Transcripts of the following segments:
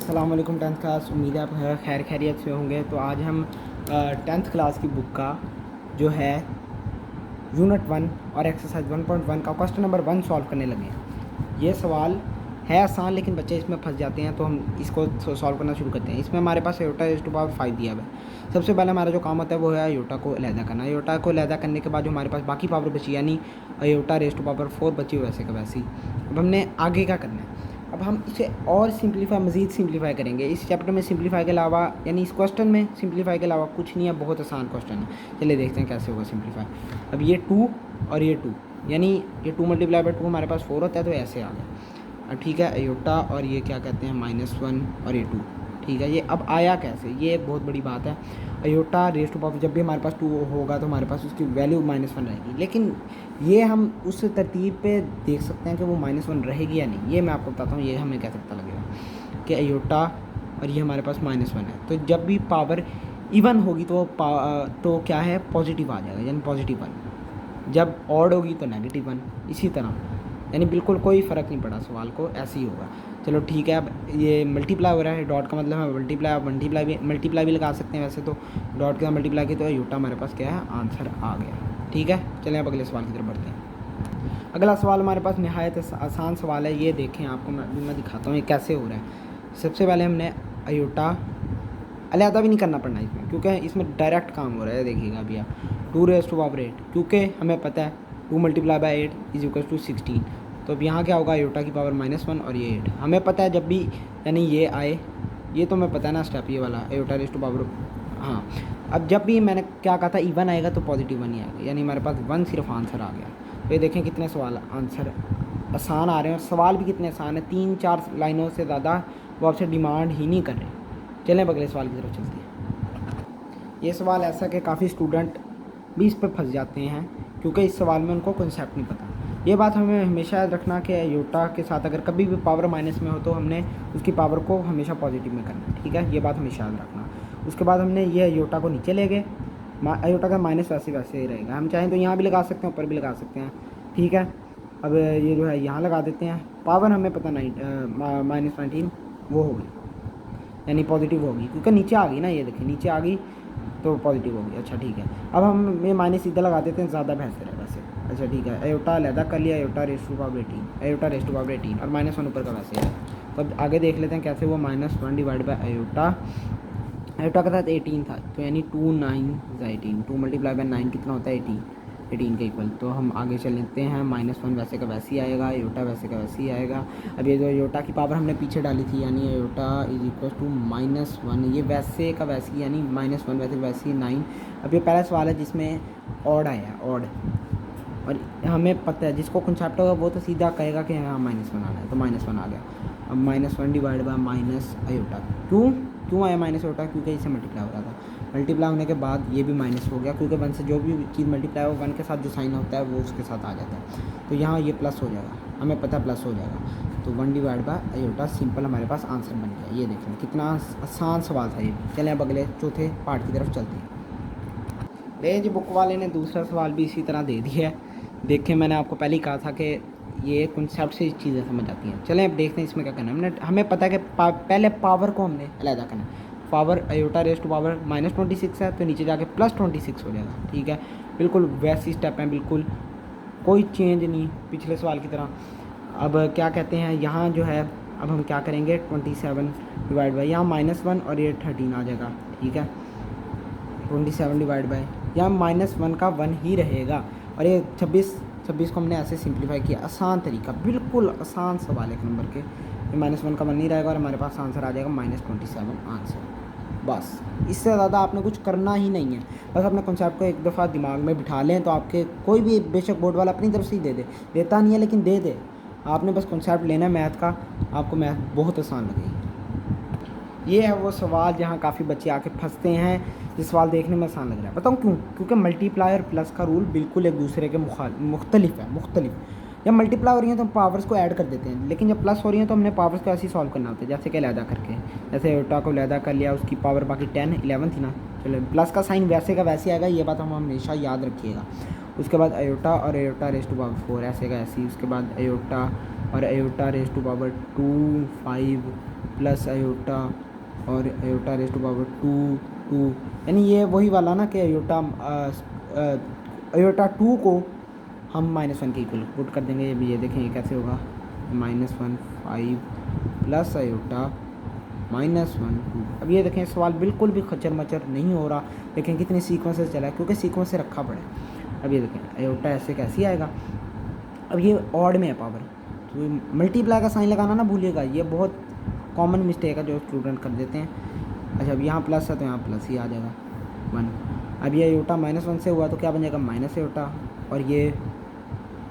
अस्सलाम वालेकुम tenth class. उम्मीद है आप खैर खैरियत से होंगे। तो आज हम टेंथ क्लास की बुक का जो है यूनिट 1 और एक्सरसाइज 1.1 का क्वेश्चन नंबर 1 सॉल्व करने लगे हैं। ये सवाल है आसान, लेकिन बच्चे इसमें फंस जाते हैं, तो हम इसको सॉल्व करना शुरू करते हैं। इसमें हमारे पास आयोटा रेज़ टू पावर 5 दिया हुआ है। सबसे पहले हमारा जो काम होता है वो है आयोटा को अलहदा करना। आयोटा को अलहदा करने के बाद जो हमारे पास बाकी पावर बची, यानी आयोटा रेज़ टू पावर 4 बची वैसे का वैसी। अब हमने आगे क्या करना है, अब हम इसे और मज़ीद सिंप्लीफाई करेंगे। इस चैप्टर में सिंप्लीफाई के अलावा, यानी इस क्वेश्चन में सिंप्लीफाई के अलावा कुछ नहीं है, बहुत आसान क्वेश्चन है। चलिए देखते हैं कैसे होगा सिंप्लीफाई। अब ये 2 और ये 2, यानी ये 2 मल्टीप्लाई बाई 2 हमारे पास 4 होता है, तो ऐसे आ गया। अब ठीक है, आयोटा और ये क्या कहते हैं -1 और ये 2। ठीक है, ये अब आया कैसे, ये बहुत बड़ी बात है। आयोटा रेज़ टू पावर जब भी हमारे पास 2 होगा तो हमारे पास उसकी वैल्यू -1 रहेगी, लेकिन ये हम उस तरतीब पे देख सकते हैं कि वो -1 रहेगी या नहीं। ये मैं आपको बताता हूँ, ये हमें कैसे पता लगेगा कि आयोटा और ये हमारे पास -1 है। तो जब भी पावर इवन होगी तो क्या है, पॉजिटिव आ जाएगा, यानी +1। जब ऑड होगी तो -1, इसी तरह, यानी बिल्कुल कोई फ़र्क नहीं पड़ा सवाल को, ऐसे ही होगा। चलो ठीक है, अब ये मल्टीप्लाई हो रहा है, डॉट का मतलब है मल्टीप्लाई। आप मल्टीप्लाई भी लगा सकते हैं वैसे तो, डॉट के साथ मल्टीप्लाई की तो आयोटा हमारे पास क्या है, आंसर आ गया। ठीक है, चलें अब अगले सवाल की तरफ बढ़ते हैं। अगला सवाल हमारे पास नहायत आसान सवाल है। ये देखें, आपको मैं दिखाता हूँ ये कैसे हो रहा है। सबसे पहले हमने आयोटा अलहदा भी नहीं करना पड़ना इसमें, क्योंकि इसमें डायरेक्ट काम हो रहा है। देखिएगा अभी आप 2 रेज़ टू पावर 8, क्योंकि हमें पता है 2 multiply by 8 is equal to 16। तो अब यहाँ क्या होगा, आयोटा की पावर -1 और ये 8 हमें पता है। जब भी यानी ये आए, ये तो हमें पता है ना स्टेप, ये वाला आयोटा रेज़ टू पावर। हाँ, अब जब भी मैंने क्या कहा था, इवन आएगा तो +1 ही आएगा, यानी हमारे पास 1 सिर्फ आंसर आ गया। तो ये देखें कितने सवाल आंसर आसान आ रहे हैं, और सवाल भी कितने आसान है। 3-4 लाइनों से ज़्यादा वो आपसे डिमांड ही नहीं कर रहे। चलें अगले सवाल की तरफ चलते हैं। ये सवाल ऐसा कि काफ़ी स्टूडेंट भी इस पर फंस जाते हैं, क्योंकि इस सवाल में उनको कॉन्सेप्ट नहीं पता। ये बात हमें हमेशा याद रखना कि आयोटा के साथ अगर कभी भी पावर माइनस में हो तो हमने उसकी पावर को हमेशा पॉजिटिव में करना है। ठीक है, ये बात हमेशा याद रखना। उसके बाद हमने ये आयोटा को नीचे ले गए, आयोटा का माइनस वैसे वैसे ही रहेगा। हम चाहें तो यहाँ भी लगा सकते हैं, ऊपर भी लगा सकते हैं। ठीक है, अब ये जो है यहाँ लगा देते हैं। पावर हमें पता नहीं, -19 वो होगी, यानी पॉजिटिव होगी, क्योंकि नीचे आ गई ना, ये देखिए नीचे आ गई तो पॉजिटिव होगी। अच्छा ठीक है, अब हम ये माइनस सीधा लगा देते हैं, ज़्यादा बेहतर है वैसे। अच्छा ठीक है, आयोटा अलहदा कर लिया, iota raise to power 18, iota raise to power 18 और -1 ऊपर का वैसे है। तो अब आगे देख लेते हैं कैसे वो -1 डिवाइड बाई आयोटा। आयोटा के साथ 18 था, तो यानी 2 9 18, 2 मल्टीप्लाई बाई 9 कितना होता है, 18 के इक्वल। तो हम आगे चल लेते हैं, -1 वैसे का वैसे ही आएगा, आयोटा वैसे का वैसे ही आएगा। अब ये जो आयोटा की पावर हमने पीछे डाली थी, यानी आयोटा इज इक्वल टू -1, ये वैसे का वैसे ही, यानी -1 वैसे वैसे ही 9। अब ये पहला सवाल है जिसमें ऑड आया, ऑड, और हमें पता है जिसको कंसेप्ट होगा वो तो सीधा कहेगा कि हाँ -1 आना है, तो -1 आ गया। अब -1 डिवाइड बाई माइनस आयोटा, क्यों आया माइनस आयोटा, क्योंकि इससे मल्टीप्लाई हो रहा था। मल्टीप्लाई होने के बाद ये भी माइनस हो गया, क्योंकि 1 से जो भी चीज़ मल्टीप्लाई हो 1 के साथ जो साइन होता है वो उसके साथ आ जाता है। तो यहाँ ये प्लस हो जाएगा, हमें पता है प्लस हो जाएगा। तो 1 डिवाइड बाई आयोटा सिंपल हमारे पास आंसर बन गया। ये देखें कितना आसान सवाल था ये। चलें अब अगले चौथे पार्ट की तरफ चलते हैं। जी बुक वाले ने दूसरा सवाल भी इसी तरह दे दिया है। देखें, मैंने आपको पहले ही कहा था कि ये कॉन्सेप्ट से चीज़ें समझ आती हैं। चलें अब देखते हैं इसमें क्या करना है। हमें पता है कि पहले पावर को हमने अलहदा करना है। Power iota raise to power -26 है, तो नीचे जाके +26 हो जाएगा। ठीक है, बिल्कुल वैसी स्टेप है, बिल्कुल कोई चेंज नहीं पिछले सवाल की तरह। अब क्या कहते हैं, यहाँ जो है अब हम क्या करेंगे, 27 डिवाइड बाई, यहाँ -1 और ये 13 आ जाएगा। ठीक है, 27 डिवाइड बाई, यहाँ -1 का 1 ही रहेगा, और ये 26 को हमने ऐसे सिंप्लीफाई किया। आसान तरीका, बिल्कुल आसान सवाल, 1 नंबर के। -1 का 1 नहीं रहेगा और हमारे पास आंसर आ जाएगा -27 आंसर। बस इससे ज़्यादा आपने कुछ करना ही नहीं है। बस अपने कॉन्सेप्ट को एक दफ़ा दिमाग में बिठा लें, तो आपके कोई भी बेशक बोर्ड वाला अपनी तरफ से ही देता नहीं है, लेकिन दे दे। आपने बस कॉन्सेप्ट लेना है मैथ का, आपको मैथ बहुत आसान लगेगी। ये है वो सवाल जहाँ काफ़ी बच्चे आके फंसते हैं। ये सवाल देखने में आसान लग रहा है, बताऊँ क्यों? क्योंकि मल्टीप्लाई और प्लस का रूल बिल्कुल एक दूसरे के मुख्तलिफ है, मुख्तलिफ। जब मल्टीप्लाई हो रही है तो हम पावर्स को ऐड कर देते हैं, लेकिन जब प्लस हो रही है तो हमने पावर्स को ऐसे ही सॉल्व करना होता है, जैसे कि अलहदा करके। जैसे आयोटा को अलहदा कर लिया, उसकी पावर बाकी 10 11 थी ना, चलो प्लस का साइन वैसे का वैसे आएगा, ये बात हम हमेशा याद रखिएगा। उसके बाद आयोटा और आयोटा रेज़ टू पावर 4 ऐसे का ऐसे ही। उसके बाद आयोटा और iota raise to power 2 5 plus iota और आयोटा रेस्ट टू पावर 2 यानी ये वही वाला ना कि आयोटा 2 को हम -1 के इक्वल पुट कर देंगे। ये देखें ये कैसे होगा, -1 5 प्लस आयोटा -1 2। अब ये देखें सवाल बिल्कुल भी खचर मचर नहीं हो रहा, देखें कितने सीक्वेंस से चला है क्योंकि सीक्वेंस से रखा पड़ा है। अब ये देखें आयोटा ऐसे कैसे आएगा, अब ये ऑड में है पावर, तो मल्टीप्लाई का साइन लगाना ना भूलिएगा, ये बहुत कॉमन मिस्टेक है जो स्टूडेंट कर देते हैं। अच्छा अब यहाँ प्लस है तो यहाँ प्लस ही आ जाएगा 1। अब ये आयोटा -1 से हुआ तो क्या बन जाएगा माइनस आयोटा, और ये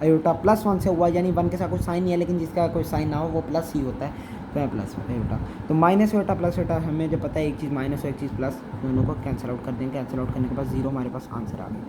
आयोटा +1 से हुआ यानी 1 के साथ कोई साइन नहीं है, लेकिन जिसका कोई साइन ना हो वो प्लस ही होता है, तो यहाँ प्लस आयोटा। तो माइनस आयोटा प्लस आयोटा हमें जो पता है एक चीज़ माइनस और एक चीज़ प्लस, दोनों को कैंसिल आउट कर देंगे। कैंसिल आउट करने के बाद 0 हमारे पास आंसर आ गया।